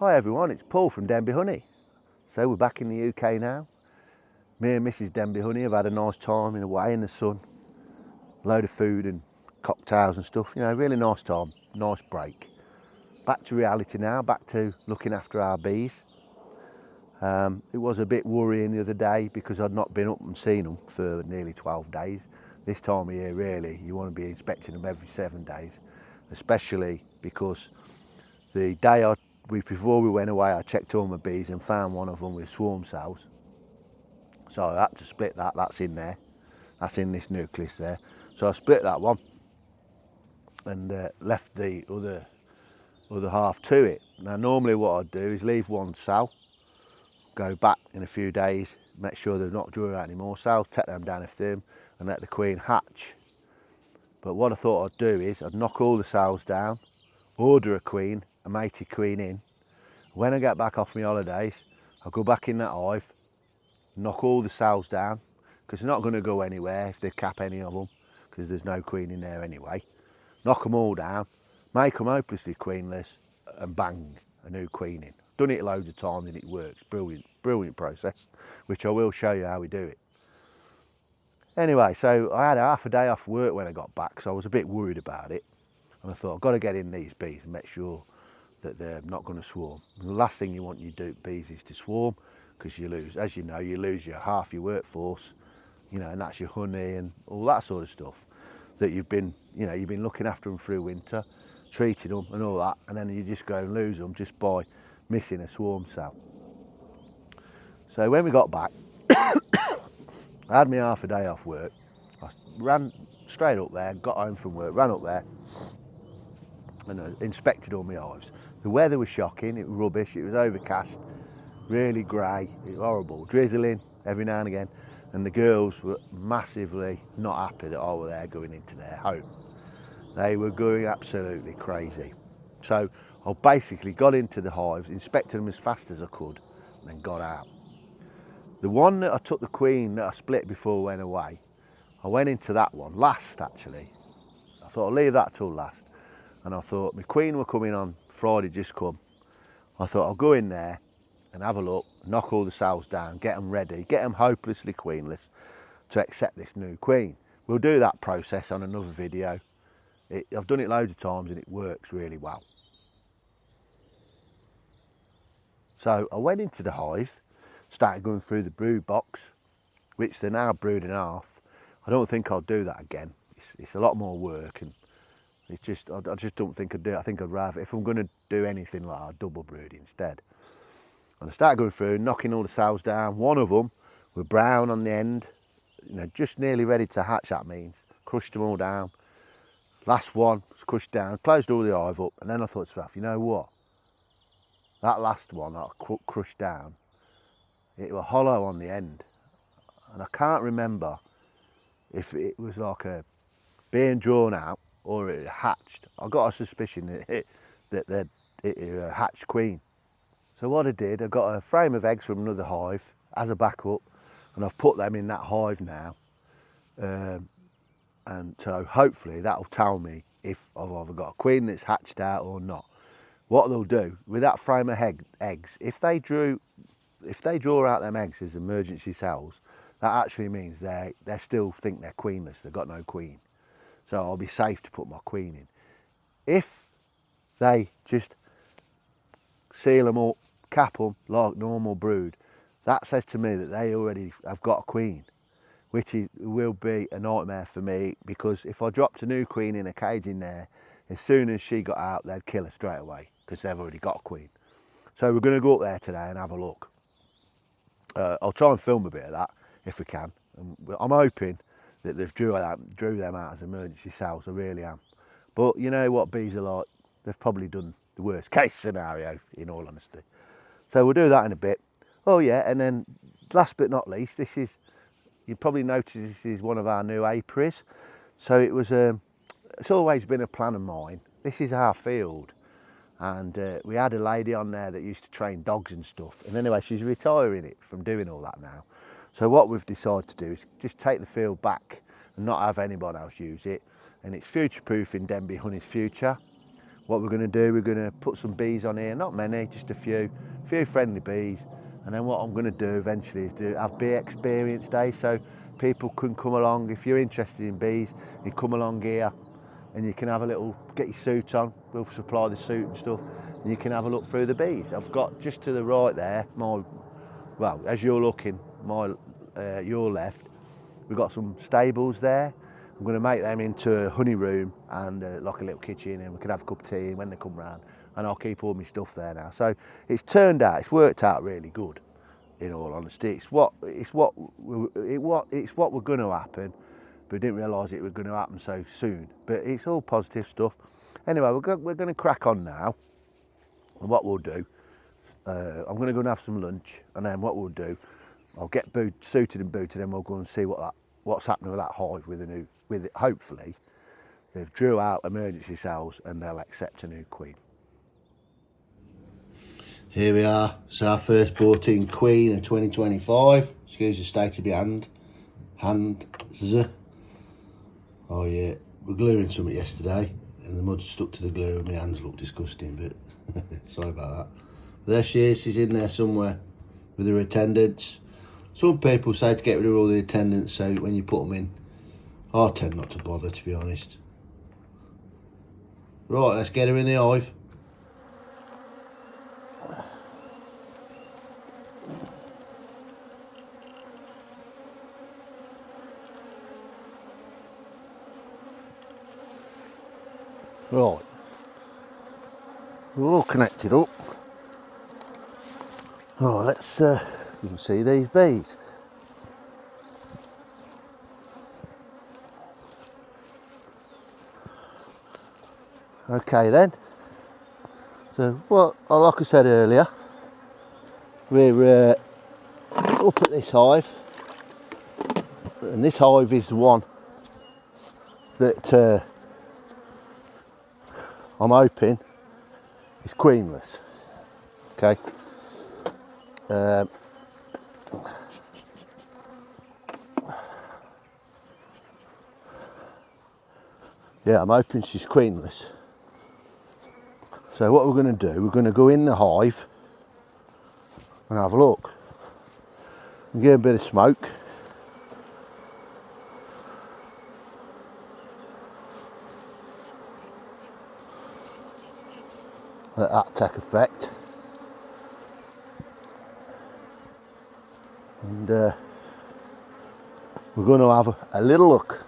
Hi everyone, it's Paul from Denbee Honey. So we're back in the UK now. Me and Mrs Denbee Honey have had a nice time away in the sun. Load of food and cocktails and stuff, you know, really nice time, nice break. Back to reality now, back to looking after our bees. It was a bit worrying the other day because I'd not been up and seen them for nearly 12 days. This time of year really, you want to be inspecting them every 7 days, especially because the day before we went away, I checked all my bees and found one of them with swarm cells. So I had to split that, that's in there. That's in this nucleus there. So I split that one and left the other half to it. Now normally what I'd do is leave one cell, go back in a few days, make sure they're not drawing out any more cells, take them down a thin and let the queen hatch. But what I thought I'd do is I'd knock all the cells down, order a queen, a mated queen in. When I get back off my holidays, I'll go back in that hive, knock all the cells down, because they're not going to go anywhere if they cap any of them, because there's no queen in there anyway. Knock them all down, make them hopelessly queenless, and bang, a new queen in. Done it loads of times and it works. Brilliant, brilliant process, which I will show you how we do it. Anyway, so I had half a day off work when I got back, so I was a bit worried about it. And I thought, I've got to get in these bees and make sure that they're not going to swarm. And the last thing you want your bees is to swarm, because you lose, as you know, you lose half your workforce, you know, and that's your honey and all that sort of stuff that you've been looking after them through winter, treating them and all that, and then you just go and lose them just by missing a swarm cell. So when we got back, I had me half a day off work. I ran straight up there, got home from work, ran up there and inspected all my hives. The weather was shocking, it was rubbish, it was overcast, really grey, it was horrible, drizzling every now and again, and the girls were massively not happy that I was there going into their home. They were going absolutely crazy. So I basically got into the hives, inspected them as fast as I could, and then got out. The one that I took the queen that I split before I went away, I went into that one last actually. I thought I'll leave that till last. And I thought my queen were coming on Friday just come. I thought I'll go in there and have a look, knock all the cells down, get them ready, get them hopelessly queenless to accept this new queen. We'll do that process on another video. I've done it loads of times and it works really well. So I went into the hive, started going through the brood box, which they're now brooding half. I don't think I'll do that again. It's a lot more work, and I just don't think I'd do it. I think I'd rather, if I'm going to do anything like that, double brood instead. And I started going through, knocking all the cells down. One of them were brown on the end, you know, just nearly ready to hatch, that means. Crushed them all down. Last one was crushed down, closed all the hive up, and then I thought to myself, you know what? That last one that I crushed down, it was hollow on the end. And I can't remember if it was like a being drawn out or it hatched. I got a suspicion that it a hatched queen. So what I did, I got a frame of eggs from another hive as a backup, and I've put them in that hive now. And so hopefully that'll tell me if I've either got a queen that's hatched out or not. What they'll do with that frame of eggs, if they draw out them eggs as emergency cells, that actually means they still think they're queenless, they've got no queen. So I'll be safe to put my queen in. If they just seal them up, cap them like normal brood, that says to me that they already have got a queen, which will be a nightmare for me, because if I dropped a new queen in a cage in there, as soon as she got out, they'd kill her straight away because they've already got a queen. So we're going to go up there today and have a look. I'll try and film a bit of that if we can. And I'm hoping that they've drew them out as emergency cells, I really am. But you know what bees are like, they've probably done the worst case scenario, in all honesty. So we'll do that in a bit. Oh yeah, and then last but not least, you probably noticed this is one of our new apiaries. So it's always been a plan of mine. This is our field, and we had a lady on there that used to train dogs and stuff, and anyway she's retiring it from doing all that now. So what we've decided to do is just take the field back and not have anybody else use it, and it's future-proofing Denbee Honey's future. what we're going to do, we're going to put some bees on here, not many, just a few friendly bees. And then what I'm going to do eventually is have bee experience days, so people can come along. If you're interested in bees, you come along here and you can have a little, get your suit on, we'll supply the suit and stuff, and you can have a look through the bees. I've got just to the right there, well, as you're looking, your left, we've got some stables there. I'm going to make them into a honey room and like a little kitchen, and we can have a cup of tea when they come round, and I'll keep all my stuff there now. So it's worked out really good, in all honesty. It's what we're going to happen, but we didn't realise it was going to happen so soon. But it's all positive stuff. Anyway, we're going to crack on now, and what we'll do, I'm going to go and have some lunch, and then what we'll do, I'll get suited and booted, and we'll go and see what's happening with that hive with it. Hopefully, they've drew out emergency cells and they'll accept a new queen. Here we are. It's our first brought in queen of 2025. Excuse the state of my hands. Oh yeah, we're gluing something yesterday, and the mud stuck to the glue, and my hands look disgusting. But sorry about that. There she is. She's in there somewhere with her attendants. Some people say to get rid of all the attendants, so when you put them in, I tend not to bother, to be honest. Right, let's get her in the hive. Right, we're all connected up. Right, let's, you can see these bees. Okay then, so like I said earlier, we're up at this hive, and this hive is the one that I'm hoping is queenless. Okay. Yeah, I'm hoping she's queenless. So what we're going to do, we're going to go in the hive and have a look and get a bit of smoke. Let that take effect. And we're going to have a little look.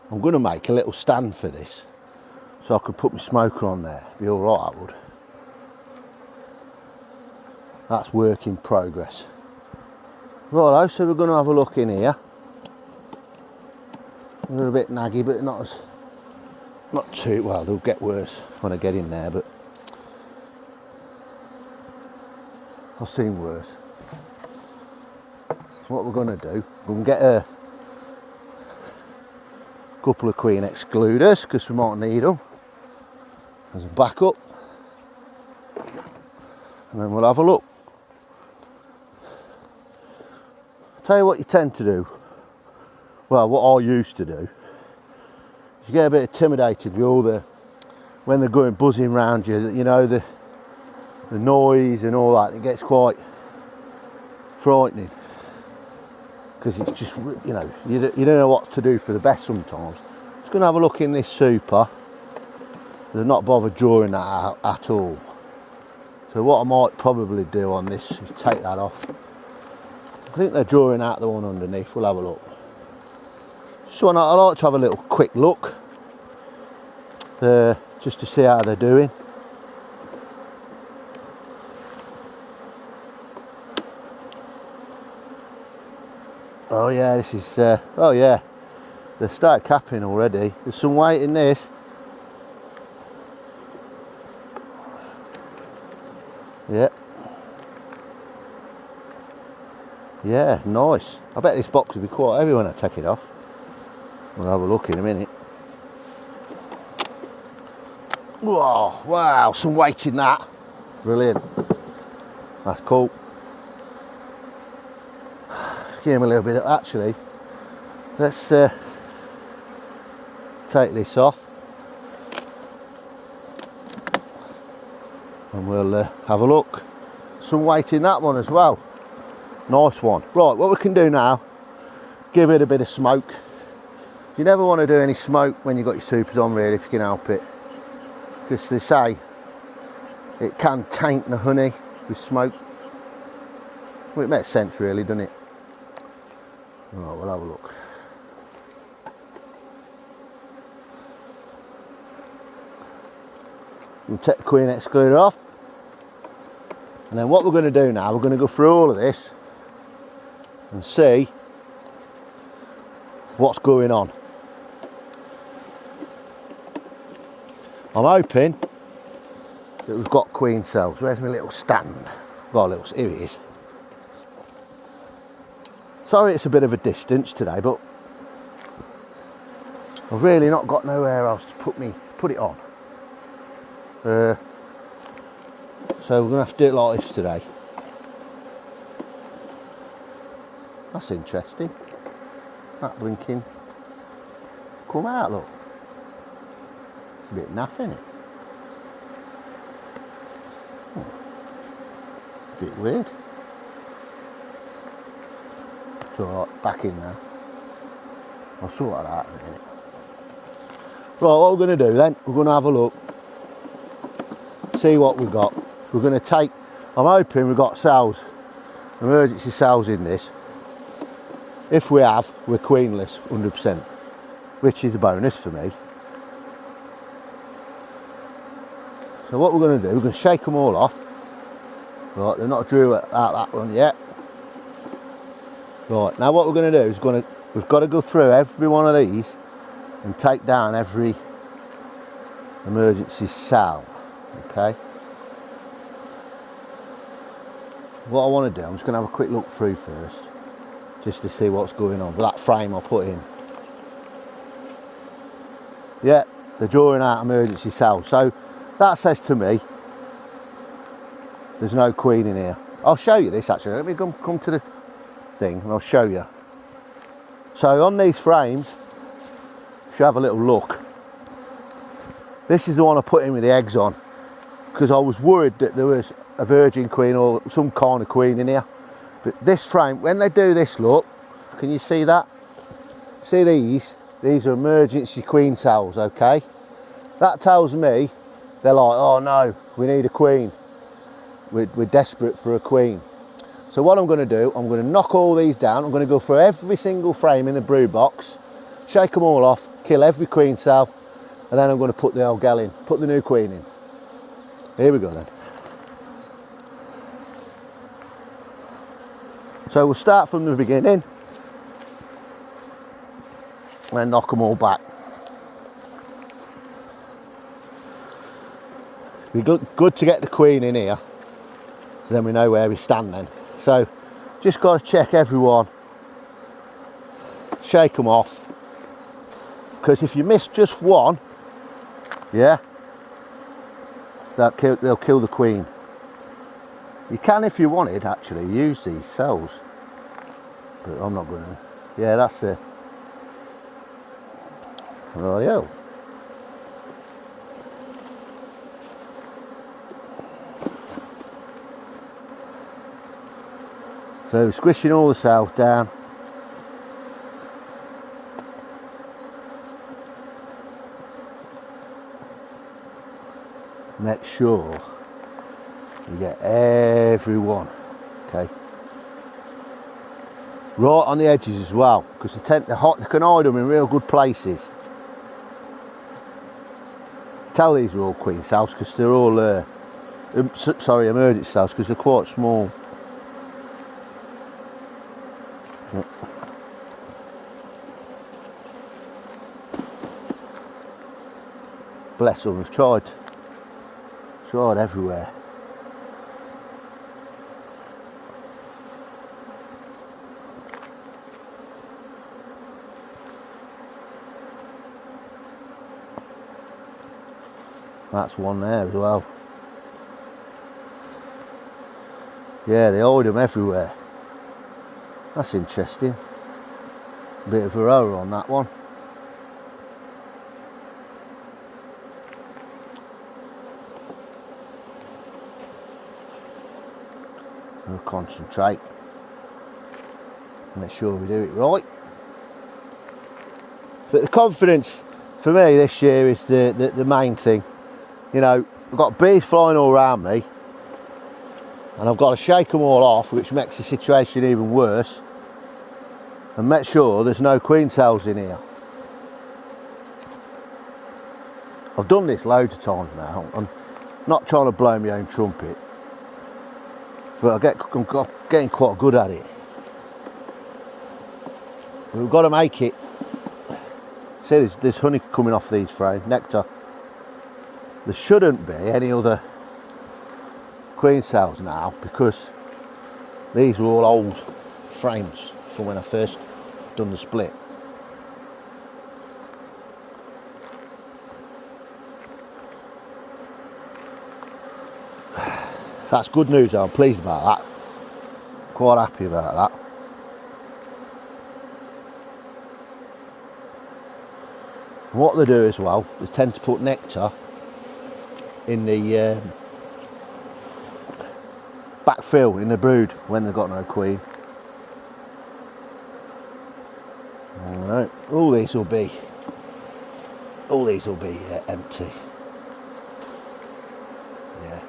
I'm going to make a little stand for this, so I could put my smoker on there. Be all right, that would. That's work in progress. Righto, so we're going to have a look in here. They're a bit naggy, but not too well. They'll get worse when I get in there, but I've seen worse. What we're going to do, we're going to get a couple of queen excluders, because we might need them as a backup, and then we'll have a look. I'll tell you what you tend to do, well, what I used to do, is you get a bit intimidated with all when they're going buzzing around you, you know, the noise and all that. It gets quite frightening, because it's just, you know, you don't know what to do for the best sometimes. Just going to have a look in this super. They're not bothered drawing that out at all. So what I might probably do on this is take that off. I think they're drawing out the one underneath. We'll have a look. So I like to have a little quick look, just to see how they're doing. Oh yeah, this is, oh yeah, they've started capping already. There's some weight in this. Yeah. Yeah, nice. I bet this box will be quite heavy when I take it off. We'll have a look in a minute. Whoa, wow, some weight in that. Brilliant. That's cool. Give him a little bit of, actually, let's take this off and we'll have a look. Some weight in that one as well. Nice one. Right, what we can do now, give it a bit of smoke. You never want to do any smoke when you've got your supers on, really, if you can help it, because they say it can taint the honey with smoke. Well, it makes sense, really, doesn't it? Right, we'll have a look. We'll take the queen excluder off, and then what we're going to do now, we're going to go through all of this and see what's going on. I'm hoping that we've got queen cells. Where's my little stand? Got a little, here it is. Sorry it's a bit of a distance today, but I've really not got nowhere else to put it on. So we're going to have to do it like this today. That's interesting. That blinking come out, look. It's a bit naff, isn't it? A bit weird. It's alright, back in now. I'll sort that out in a minute. Right, what we're going to do then, we're going to have a look, see what we've got. We're going to take, I'm hoping we've got cells, emergency cells in this. If we have, we're queenless, 100%, which is a bonus for me. So what we're going to do, we're going to shake them all off. Right, they're not drew out that one yet. Right, now what we're going to do is we've got to go through every one of these and take down every emergency cell, okay? What I want to do, I'm just going to have a quick look through first, just to see what's going on with that frame I put in. Yeah, they're drawing out emergency cells, so that says to me there's no queen in here. I'll show you this actually. Let me come to the thing and I'll show you. So on these frames, if you have a little look, this is the one I put in with the eggs on, because I was worried that there was a virgin queen or some kind of queen in here. But this frame, when they do this, look, can you see that? See these? These are emergency queen cells, okay? That tells me they're like, oh no, we need a queen. We're desperate for a queen. So what I'm going to do, I'm going to knock all these down. I'm going to go through every single frame in the brood box, shake them all off, kill every queen cell, and then I'm going to put the old gal in, put the new queen in. Here we go then. So we'll start from the beginning and knock them all back. Be good to get the queen in here, then we know where we stand then. So just got to check everyone, shake them off, because if you miss just one, yeah, they'll kill the queen. You can, if you wanted, actually use these cells, but I'm not going to. Yeah, that's it. Rightio. So squishing all the cells down. Make sure you get every one, okay? Right on the edges as well, because they can hide them in real good places. Tell these are all queen cells because they're all, emergency cells, because they're quite small. Bless them, we've tried everywhere. That's one there as well. Yeah, they hide them everywhere. That's interesting. Bit of a error on that one. We'll concentrate. Make sure we do it right. But the confidence for me this year is the main thing. You know, I've got bees flying all around me and I've got to shake them all off, which makes the situation even worse, and make sure there's no queen cells in here. I've done this loads of times now. I'm not trying to blow my own trumpet, but I'm getting quite good at it. We've got to make it. See, there's honey coming off these frames, nectar. There shouldn't be any other queen cells now because these are all old frames from when I first done the split. That's good news, I'm pleased about that. Quite happy about that. And what they do as well, they tend to put nectar in the backfill in the brood when they've got no queen. Alright, all these will be empty. Yeah.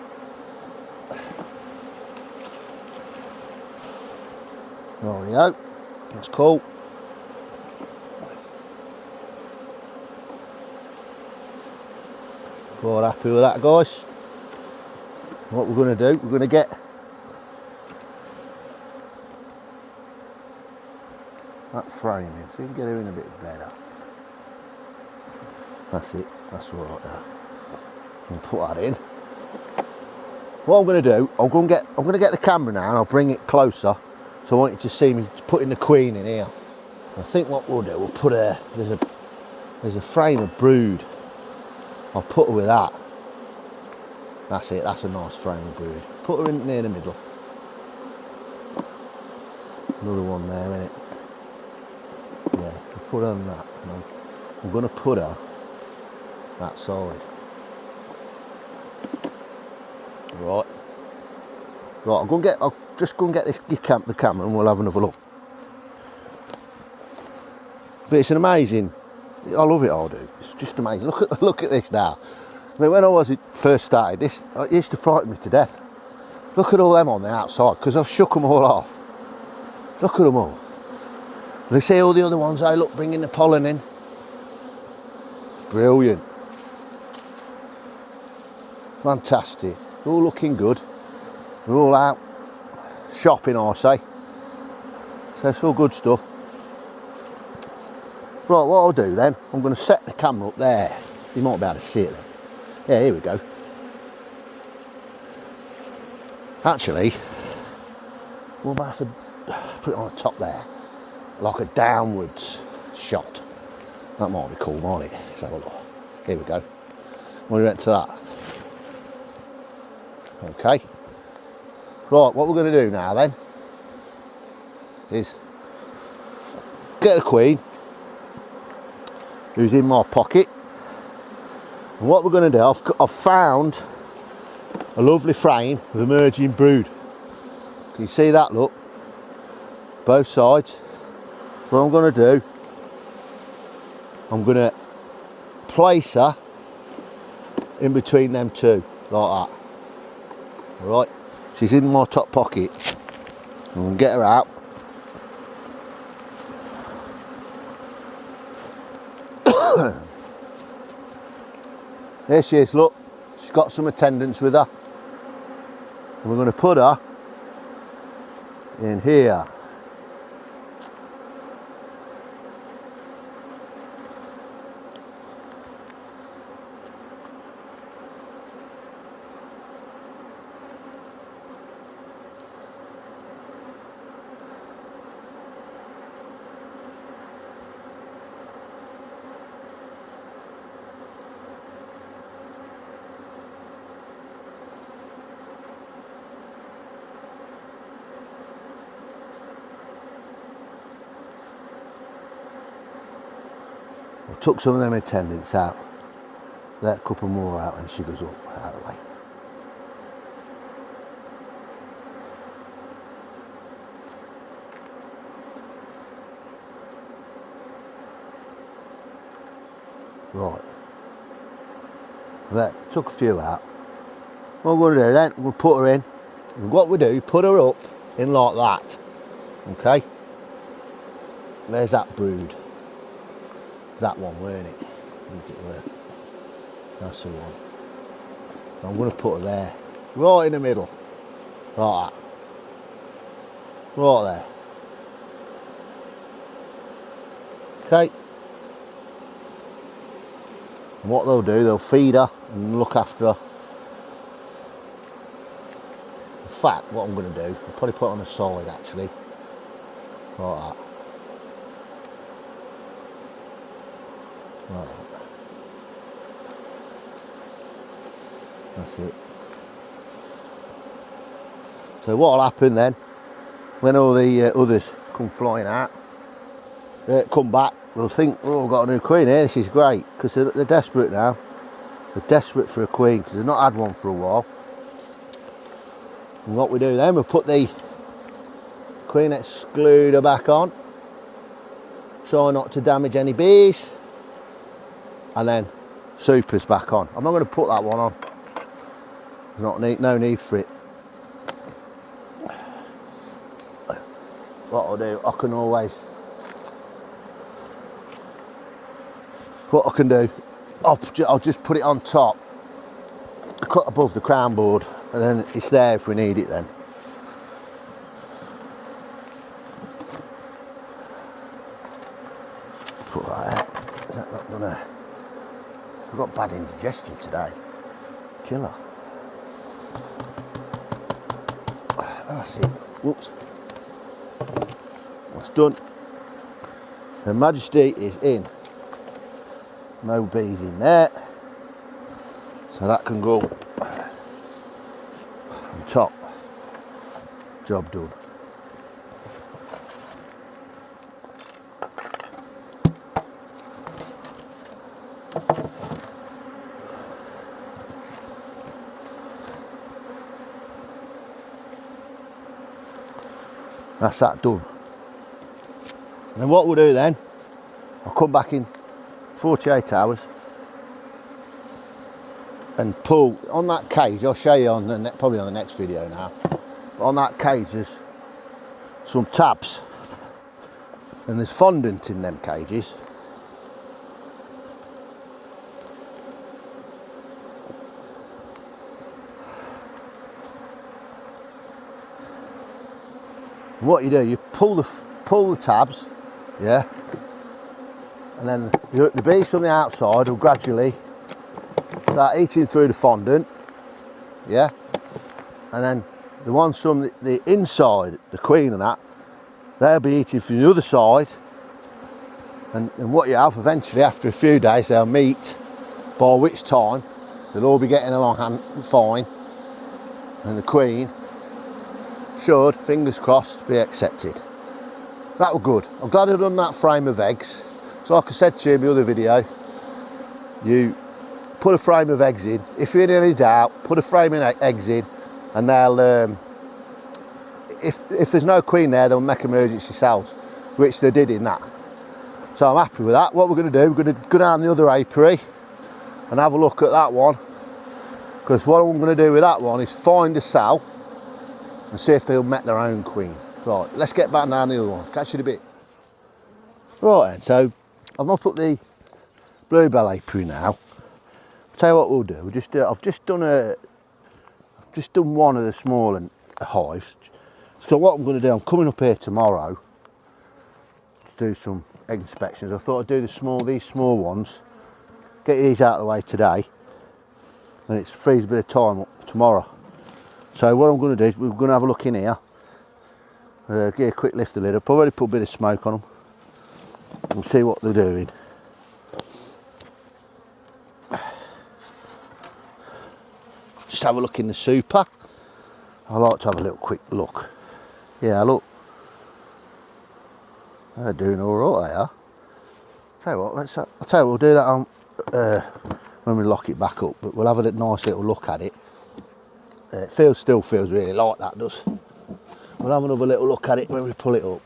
There we go. That's cool. Quite happy with that, guys. What we're going to do, we're going to get that frame in so we can get her in a bit better. That's it, that's all right now. And put that in. What I'm going to do, I'm going to get the camera now and I'll bring it closer so I want you to see me putting the queen in here. I think what we'll do, we'll put there's a frame of brood. I'll put her with that. That's it, that's a nice frame of brood. Put her in near the middle. Another one there, innit? Yeah, I'll put her on that. I'm going to put her that side. Right. Right, I'll just go and get the camera and we'll have another look. But it's an amazing, I love it, I do. It's just amazing. Look at this now. I mean, when I first started this, it used to frighten me to death. Look at all them on the outside, because I've shook them all off. Look at them all. And you see all the other ones, they look, bringing the pollen in. Brilliant. Fantastic. All looking good. We're all out shopping, I say. So it's all good stuff. Right, what I'll do then, I'm going to set the camera up there. You might be able to see it then. Yeah, here we go. Actually, we'll have to put it on the top there, like a downwards shot. That might be cool, mightn't it? Let's have a look. Here we go. What do you reckon to that? Okay. Right, what we're going to do now then is get the queen, who's in my pocket, and what we're going to do, I've found a lovely frame of emerging brood. Can you see that? Look, both sides. What I'm going to do, I'm going to place her in between them two, like that. All right, she's in my top pocket. I'm going to get her out. There she is, look, she's got some attendants with her. And we're going to put her in here. I took some of them attendants out, let a couple more out, and she goes up out of the way. Right. There, took a few out. What we're going to do then, we'll put her in. And what we do, put her up in like that. Okay? There's that brood. That one, weren't it? Look at there. That's the one. I'm going to put her there. Right in the middle. Like that. Right there. Okay. And what they'll do, they'll feed her and look after her. In fact, what I'm going to do, I'll probably put it on the side actually. Like that. Like that. That's it. So what will happen then, when all the others come flying out, come back, they'll think, oh, I've got a new queen here, this is great, because they're desperate now. They're desperate for a queen, because they've not had one for a while. And what we do then, we'll put the queen excluder back on, try not to damage any bees, and then supers back on. I'm not going to put that one on. No need for it. What I'll do, I can always, what I can do, I'll just put it on top, cut above the crown board, and then it's there if we need it then. Put like that. Is that not gonna, I've got bad indigestion today. Killer. That's it. Whoops. That's done. Her Majesty is in. No bees in there. So that can go on top. Job done. That's that done. And then what we'll do then, I'll come back in 48 hours and pull on that cage. I'll show you on the probably on the next video now. But on that cage there's some tabs and there's fondant in them cages. And what you do, you pull the tabs, yeah, and then the bees from the outside will gradually start eating through the fondant, yeah, and then the ones from the inside, the queen and that, they'll be eating from the other side, and what you have eventually after a few days they'll meet, by which time they'll all be getting along fine, and the queen should, fingers crossed, be accepted. That was good. I'm glad I've done that frame of eggs. So like I said to you in the other video, you put a frame of eggs in. If you're in any doubt, put a frame of eggs in, and they'll, if there's no queen there, they'll make emergency cells, which they did in that. So I'm happy with that. What we're going to do, we're going to go down the other apiary and have a look at that one, because what I'm going to do with that one is find a cell and see if they'll met their own queen. Right, let's get back down the other one. Catch you in a bit. Right then, so I've not put the bluebell apiary now. I'll tell you what we'll do. We'll just do. I've just done one of the smaller hives. So what I'm going to do, I'm coming up here tomorrow to do some egg inspections. I thought I'd do these small ones, get these out of the way today, and it frees a bit of time up tomorrow. So what I'm going to do is we're going to have a look in here. Get a quick lift of the lid. I'll probably put a bit of smoke on them and see what they're doing. Just have a look in the super. I like to have a little quick look. Yeah, look. They're doing all right, they are. Tell you what, I'll tell you what, we'll do that on when we lock it back up. But we'll have a nice little look at it. It still feels really light, that does. We'll have another little look at it when we pull it up.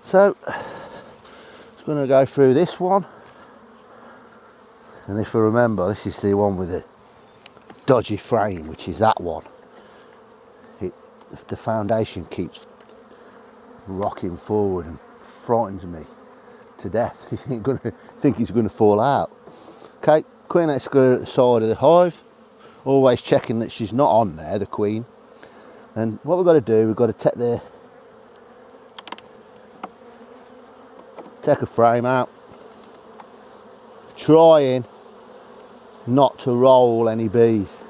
So, just going to go through this one. And if I remember, this is the one with the dodgy frame, which is that one. The foundation keeps rocking forward and frightens me to death. You think he's going to fall out. Okay, queen excluder at the side of the hive. Always checking that she's not on there, the queen. And what we've got to do, we've got to take a frame out, trying not to roll any bees.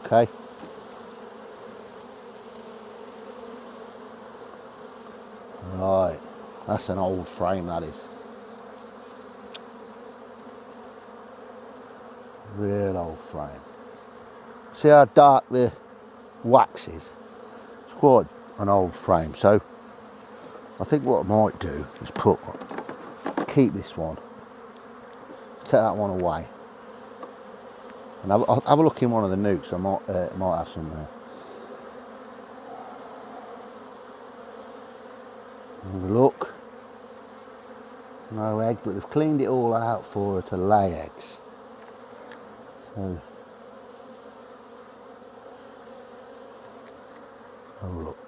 Okay. Right, that's an old frame, that is. Real old frame. See how dark the wax is? It's quite an old frame. So I think what I might do is keep this one, take that one away, and I'll have a look in one of the nukes. I might have some there. Have a look. No egg, but they've cleaned it all out for her to lay eggs. So have a look.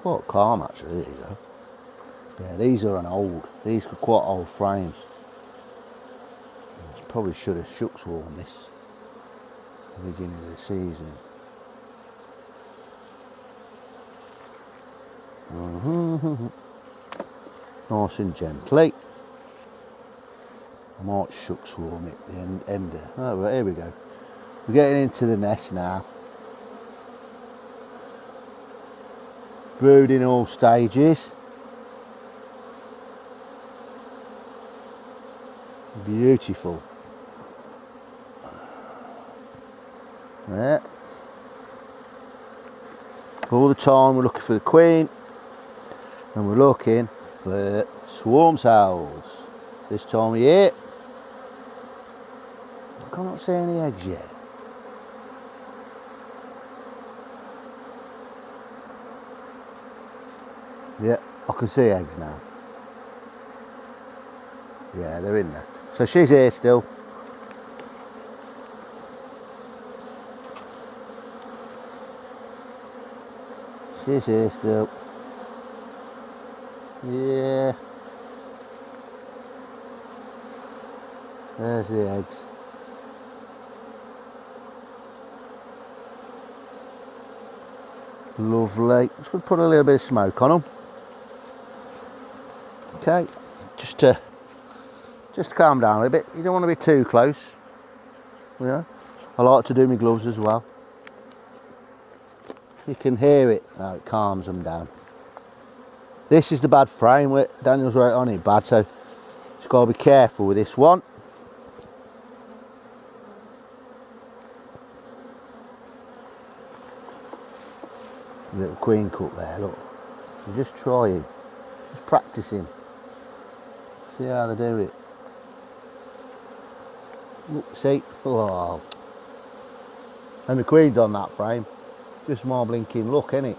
Quite calm actually, these are. Yeah, these are these are quite old frames. Probably should have shook swarm this at the beginning of the season. Nice and gently. I might shook swarm it, the ender. Oh, right, here we go. We're getting into the nest now. Brood in all stages. Beautiful. Yeah. All the time we're looking for the queen, and we're looking for swarm cells. This time of year, I can't see any eggs yet. Yeah, I can see eggs now. Yeah, they're in there. So she's here still. She's here still. Yeah. There's the eggs. Lovely. Just going to put a little bit of smoke on them. Okay. Just to calm down a little bit. You don't want to be too close. Yeah. I like to do my gloves as well. You can hear it. Oh, it calms them down. This is the bad frame. Daniel's right on it bad, so just got to be careful with this one. Little queen cook there, look. I'm just trying, just practicing. See how they do it. Look, see? Oh. And the queen's on that frame. Just more blinking look, innit?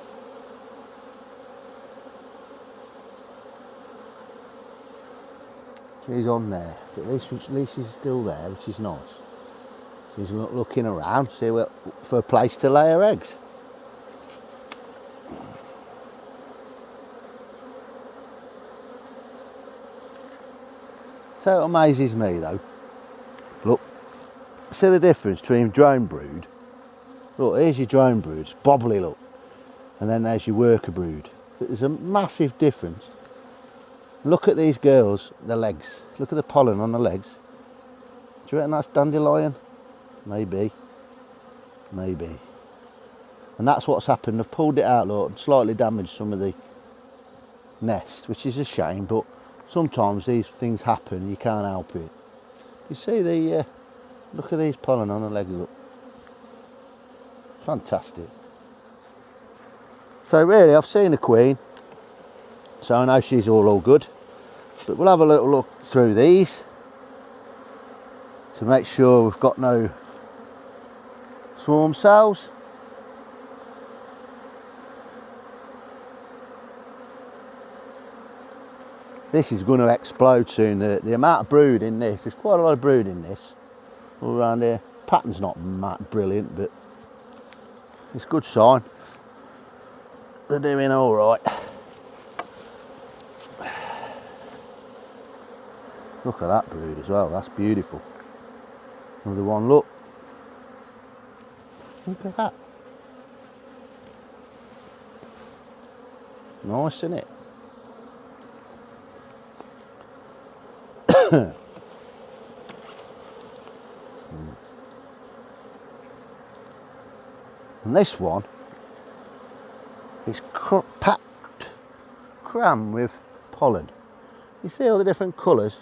She's on there, but at least she's still there, which is nice. She's looking around, see for a place to lay her eggs. So it amazes me though. Look, see the difference between drone brood. Look, here's your drone brood, it's bobbly, look. And then there's your worker brood. But there's a massive difference. Look at these girls, the legs. Look at the pollen on the legs. Do you reckon that's dandelion? Maybe. Maybe. And that's what's happened. I've pulled it out, look, and slightly damaged some of the nest, which is a shame, but sometimes these things happen and you can't help it. You see the, look at these pollen on the legs, look. Fantastic. So really, I've seen the queen, so I know she's all good. But we'll have a little look through these to make sure we've got no swarm cells. This is going to explode soon. The amount of brood in this, there's quite a lot of brood in this all around here. Pattern's not brilliant, but it's a good sign. They're doing all right. Look at that brood as well, that's beautiful. Another one, look. Look at that. Nice, isn't it? And this one is packed, crammed with pollen. You see all the different colours?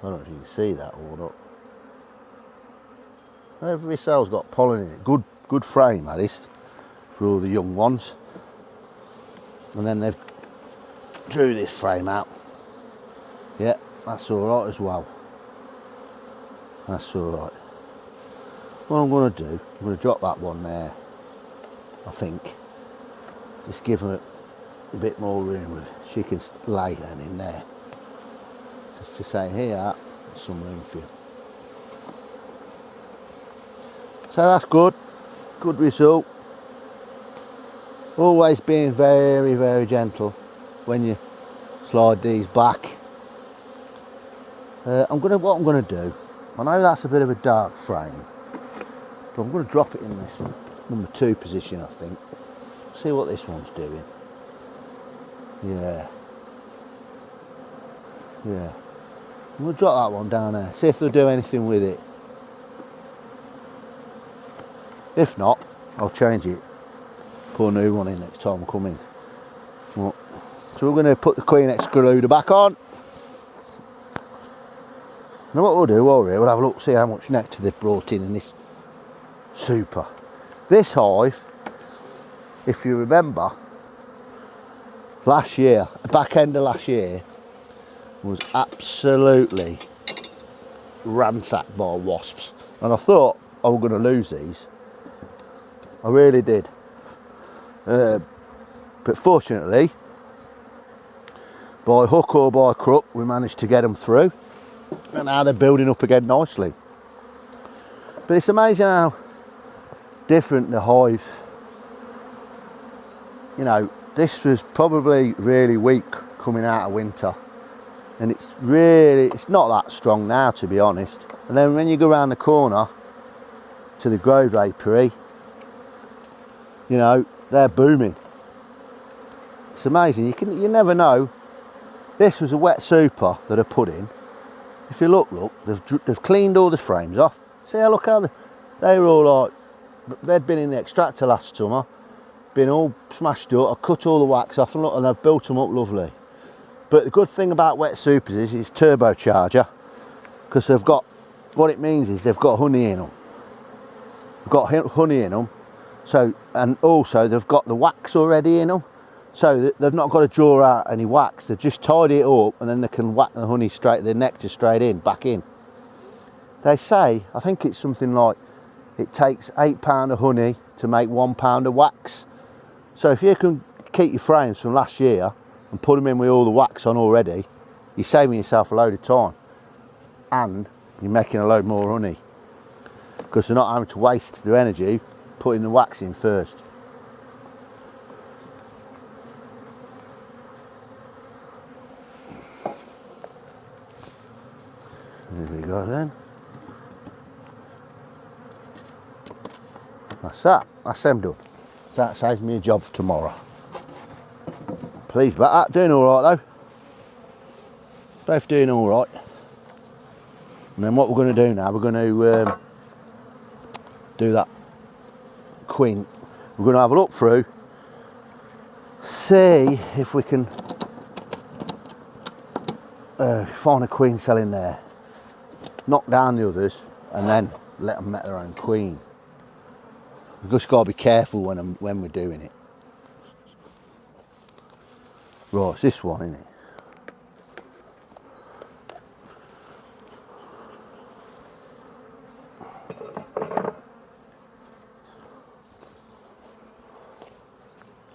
I don't know if you can see that or not. Every cell's got pollen in it. Good frame that is for all the young ones. And then they've drew this frame out. Yeah, that's all right as well. That's all right. What I'm going to do, I'm going to drop that one there. I think. Just give her a bit more room. She can lay then in there. Just to say, here, there's some room for you. So that's good. Good result. Always being very, very gentle when you slide these back. What I'm going to do, I know that's a bit of a dark frame, but I'm going to drop it in this number 2 position, I think. See what this one's doing. Yeah. Yeah. I'm going to drop that one down there, see if they'll do anything with it. If not, I'll change it. Put a new one in next time I come in. Well, so we're going to put the queen excluder back on. Now what we'll do, we'll have a look, see how much nectar they've brought in this super. This hive, if you remember, last year, the back end of last year, was absolutely ransacked by wasps. And I thought I was going to lose these. I really did. But fortunately, by hook or by crook, we managed to get them through. And now they're building up again nicely. But it's amazing how different the hive. You know, this was probably really weak coming out of winter. And it's not that strong now, to be honest. And then when you go around the corner to the Grove Apiary, you know, they're booming. It's amazing. You never know. This was a wet super that I put in. If you look, they've cleaned all the frames off. See how they were all like, they'd been in the extractor last summer, been all smashed up. I cut all the wax off and look, and they've built them up lovely. But the good thing about wet supers is it's turbocharger, because they've got, what it means is they've got honey in them. They've got honey in them. So, and also they've got the wax already in them, so they've not got to draw out any wax. They've just tidy it up, and then they can whack the honey the nectar straight in, back in. They say, I think it's something like, it takes £8 of honey to make £1 of wax. So if you can keep your frames from last year and put them in with all the wax on already, you're saving yourself a load of time, and you're making a load more honey, because they're not having to waste their energy putting the wax in first. There we go then. That's that. That's them done. So that saves me a job for tomorrow. Pleased about that. Doing all right though. Both doing all right. And then what we're going to do now, we're going to do that queen. We're going to have a look through, see if we can find a queen cell in there, knock down the others, and then let them make their own queen. We've just got to be careful when we're doing it. Right, it's this one, isn't it?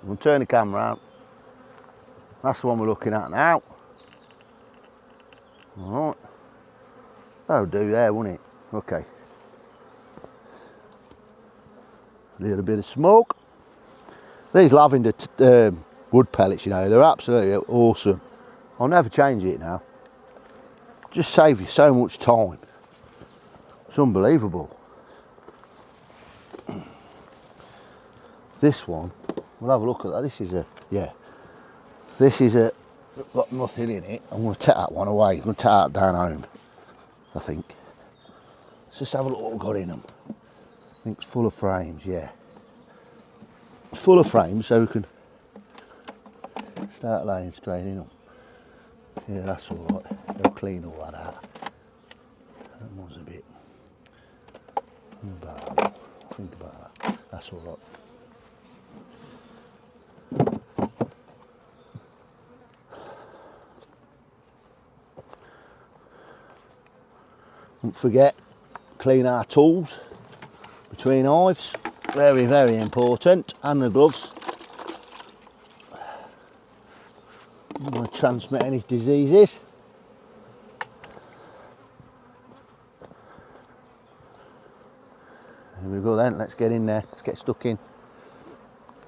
We'll turn the camera out. That's the one we're looking at now. All right. That'll do there, won't it? Okay. A little bit of smoke. These lavender wood pellets, you know, they're absolutely awesome. I'll never change it now. Just save you so much time. It's unbelievable. This one, we'll have a look at that. This is a, yeah. This is a, got nothing in it. I'm going to take that one away. I'm going to take that down home, I think. Let's just have a look what we've got in them. I think it's full of frames, yeah. Full of frames so we can start laying straight in them. Yeah, that's all right. They'll clean all that out. That one's a bit. Think about that. That's all right. Don't forget, clean our tools between hives. Very, very important. And the gloves. Don't want to transmit any diseases. Here we go then, let's get in there, let's get stuck in.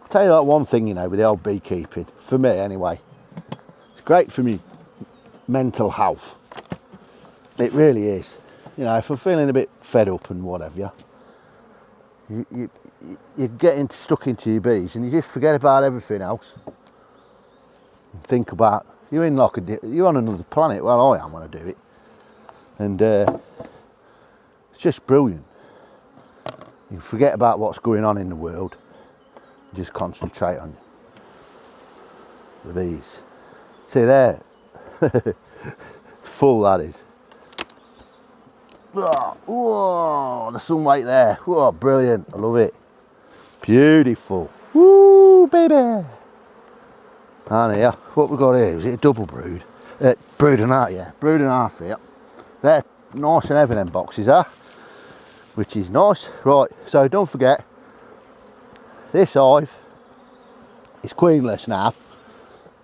I'll tell you like one thing, you know, with the old beekeeping, for me anyway, it's great for me mental health. It really is. You know, if I'm feeling a bit fed up and whatever, you get stuck into your bees and you just forget about everything else. And think about, you're in like you're on another planet, well I am when I do it. And it's just brilliant. You forget about what's going on in the world, just concentrate on the bees. See there, it's full that is. Whoa, the sunlight there, whoa, brilliant, I love it. Beautiful, woo baby. And here, what we've got here, is it a double brood? Brood and half, yeah, brood and half here. They're nice and heavy, them boxes are. Which is nice. Right, so don't forget, this hive is queenless now,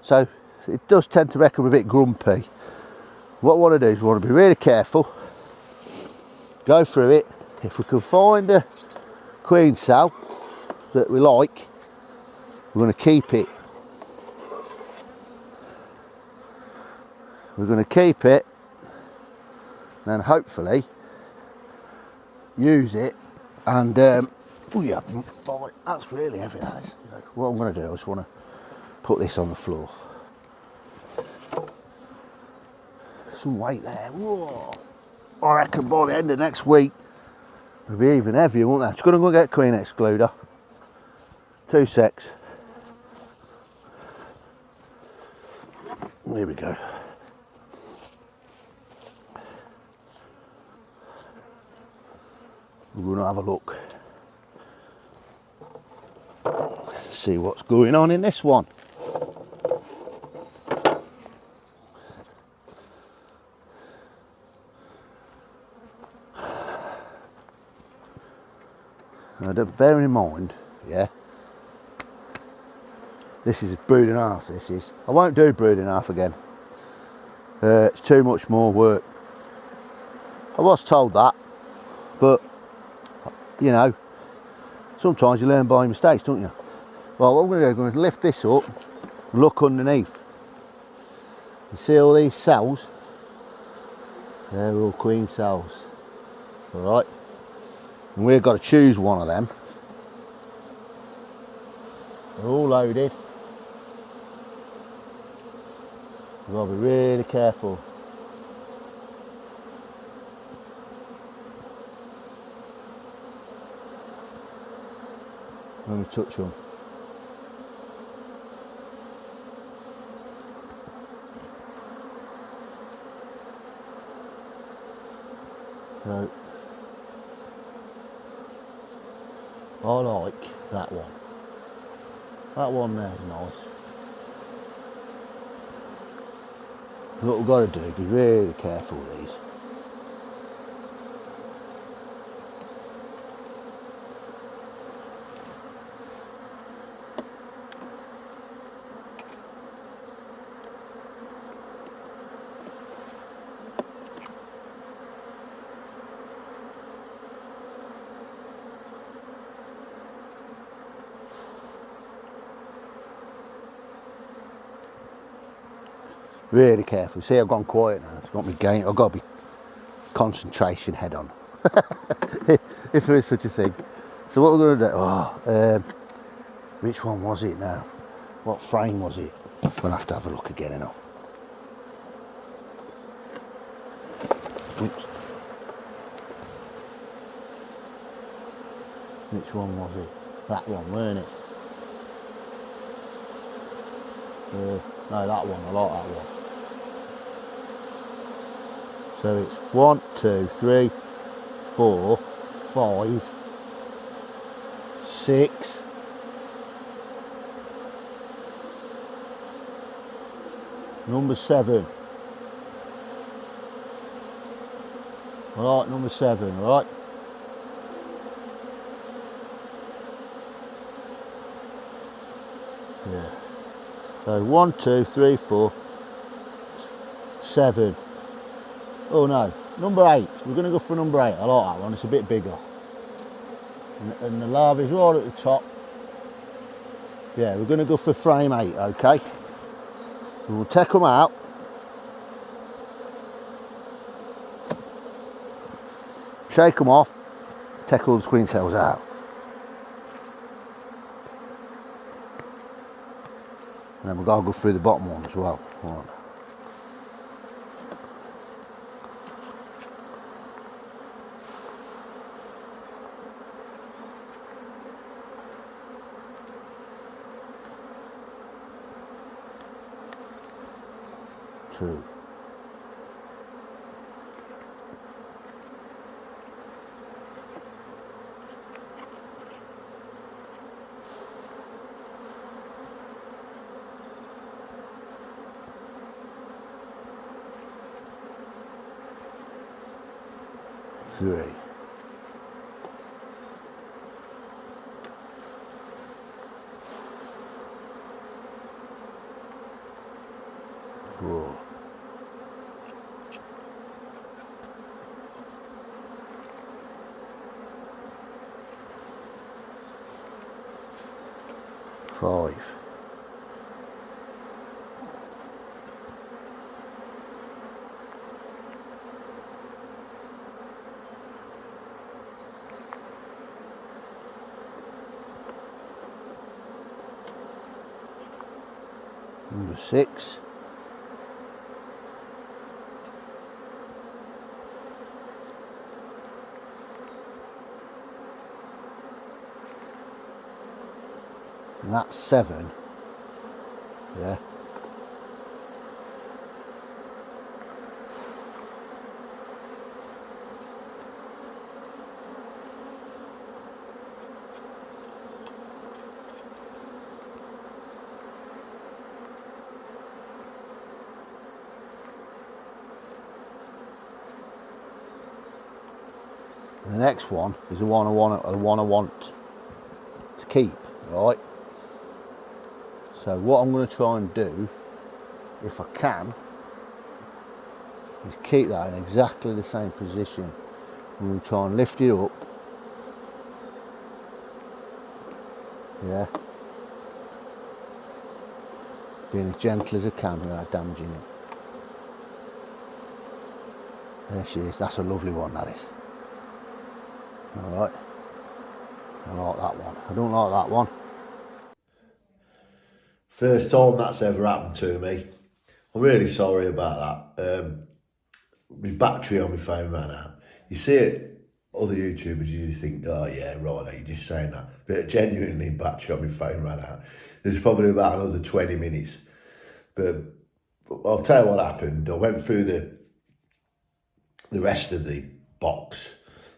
so it does tend to become a bit grumpy. What I want to do is we want to be really careful, go through it. If we can find a queen cell that we like, we're going to keep it. We're going to keep it, then hopefully use it. And oh yeah, boy, that's really heavy, that is. What I'm going to do, I just want to put this on the floor. Some weight there. Whoa. I reckon by the end of next week it'll be even heavier, won't it? Just going to go get queen excluder. 2 secs. Here we go. We're going to have a look, see what's going on in this one. Now, bear in mind, yeah, this is brood and half. This is. I won't do brood and half again. It's too much more work. I was told that, but you know, sometimes you learn by mistakes, don't you? Well, what I'm going to do, I'm going to lift this up and look underneath. You see all these cells? They're all queen cells. All right. And we've got to choose one of them. They're all loaded. You've got to be really careful. When we touch them. So I like that one. That one there is nice. What we've got to do is be really careful with these. Really careful. See, I've gone quiet now. It's got me game. I've got to be concentration head on. If there is such a thing. So what we're going to do, which one was it now? What frame was it? We'll have to have a look again, you know. Which one was it? That one, weren't it? No, that one, I like that one. So it's 1, 2, 3, 4, 5, 6. Number 7. I like number 7, right? Yeah. So 1, 2, 3, 4, 7. Oh no, number 8. We're going to go for number 8. I like that one. It's a bit bigger. And the larva's right at the top. Yeah, we're going to go for frame 8. Okay. And we'll take them out. Shake them off. Take all the queen cells out. And then we've got to go through the bottom one as well. Right. Two. Three. Four. 5. Number 6. And that's 7. Yeah. The next one is the one I want to keep, right? So what I'm going to try and do, if I can, is keep that in exactly the same position. I'm going to try and lift it up. Yeah. Being as gentle as I can without damaging it. There she is. That's a lovely one, that is. Alright. I like that one. I don't like that one. First time that's ever happened to me. I'm really sorry about that. My battery on my phone ran out. You see it, other YouTubers, you think, oh yeah, right, you're just saying that. But genuinely, battery on my phone ran out. There's probably about another 20 minutes. But I'll tell you what happened. I went through the rest of the box,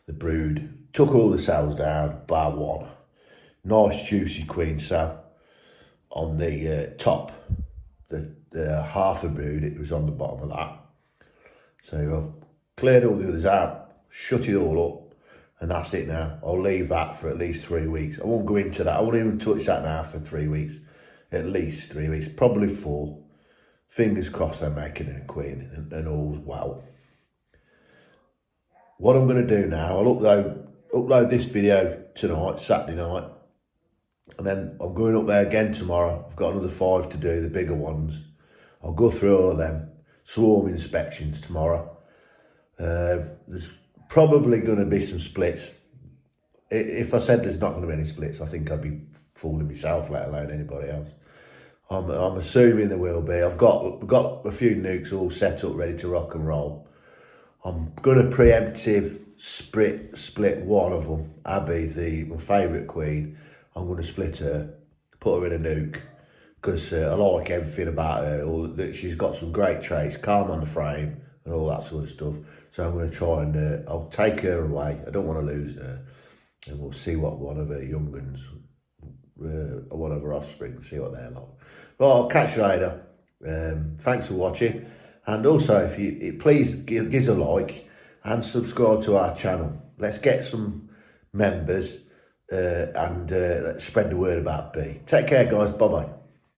the brood, took all the cells down, bar one. Nice juicy queen cell. On the top, the half a brood, it was on the bottom of that. So I've cleared all the others out, shut it all up, and that's it now. I'll leave that for at least 3 weeks. I won't go into that. I won't even touch that now for 3 weeks. At least 3 weeks, probably 4. Fingers crossed I'm making a queen and all's well. What I'm going to do now, I'll upload this video tonight, Saturday night. And then I'm going up there again tomorrow. I've got another 5 to do, the bigger ones. I'll go through all of them swarm inspections tomorrow. There's probably going to be some splits. If I said there's not going to be any splits, I think I'd be fooling myself, let alone anybody else. I'm assuming there will be. I've got a few nukes all set up, ready to rock and roll. I'm going to preemptive split one of them. Abby, my favourite queen. I'm going to split her, put her in a nuke, because I like everything about her. She's got some great traits, calm on the frame and all that sort of stuff. So I'm going to try and I'll take her away. I don't want to lose her, and we'll see what one of her young ones, one of her offspring, see what they're like. Right, I'll catch you later. Thanks for watching, and also if you please give us a like and subscribe to our channel. Let's get some members and let's spread the word about bee. Take care, guys. Bye bye.